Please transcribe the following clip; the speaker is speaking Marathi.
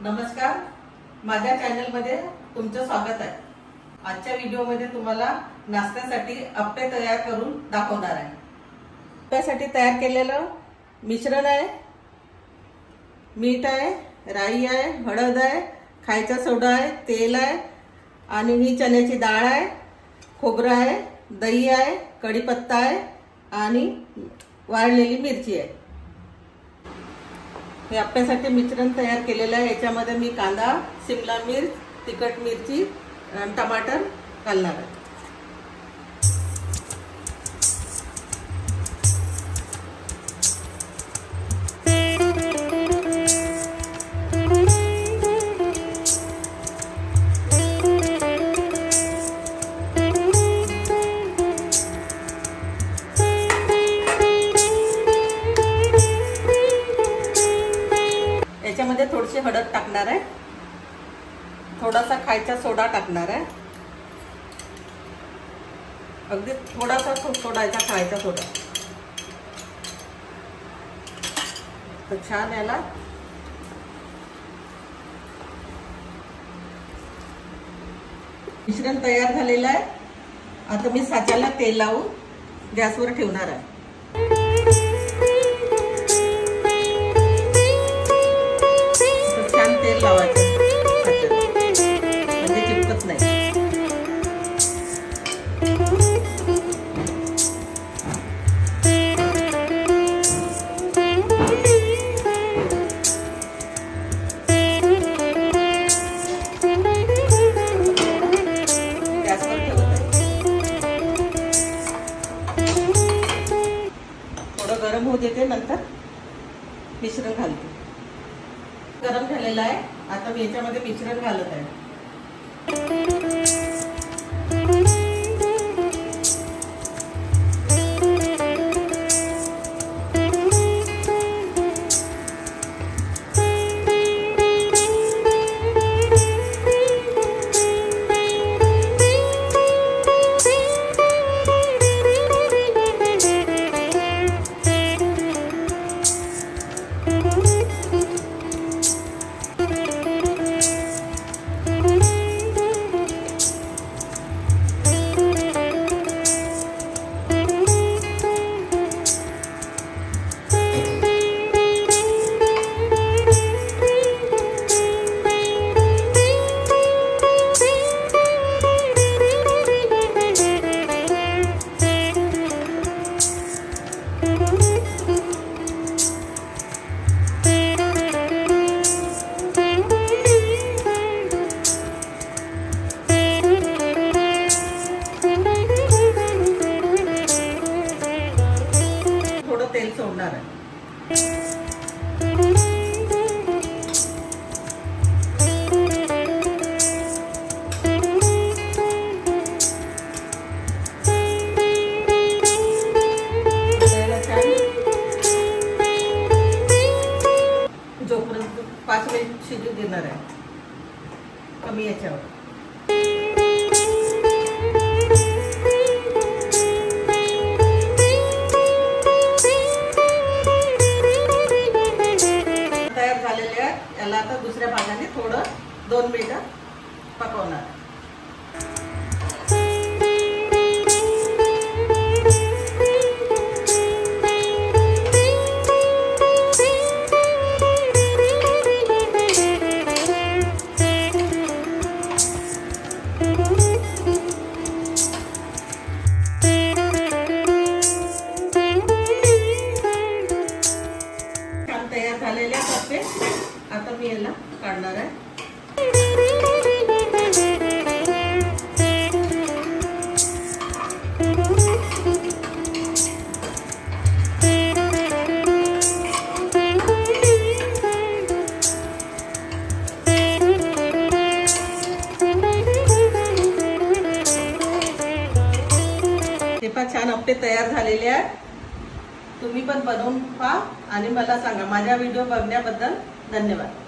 नमस्कार, माझ्या चॅनलमध्ये तुमचं स्वागत आहे। आजच्या व्हिडिओमध्ये तुम्हाला नाश्त्यासाठी अप्पे तयार करून दाखवणार आहे। अप्प्यासाठी तयार केलेलं मिश्रण आहे, मीठ आहे, राई आहे, हळद आहे, खायचा सोडा आहे, तेल आहे आणि ही चण्याची डाळ आहे, खोबरं आहे, दही आहे, कढीपत्ता आहे आणि वाळलेली मिरची आहे। हे अप्प्यासाठी मिश्रण तयार केलेलं आहे। याच्यामध्ये मी कांदा, शिमला मिर्च, तिखट मिरची आणि टमाटर घालणार आहे। याच्यामध्ये थोडीशी हळद टाकणार आहे, थोडासा खायचा सोडा टाकणार आहे, अगदी थोडासा सोडायचा खायचा सोडा। तर छान याला मिश्रण तयार झालेलं आहे। आता मी साच्याला तेल लावून गॅसवर ठेवणार आहे। लावायचं म्हणजे चिपकत नाही। गॅसवर ठेवत थोडं गरम होऊ देते, नंतर मिश्रण घालते। गरम झालेला आहे, आता मी याच्यामध्ये मिश्रण घालत आहे। तेल सोडणार आहे। जोपर्यंत 5 मिनिट शिजू देणार आहे कमी याच्यावर। याला आता दुसऱ्या भागाने थोडं 2 मिनिटं पकवणार। छान तयार झालेले अप्पे आता मी याला काढणार आहे। हे पण छान अप्पे तयार झालेले आहेत। तुम्ही पण बनवून पहा आणि मला सांगा। माझा व्हिडिओ बघण्याबद्दल धन्यवाद।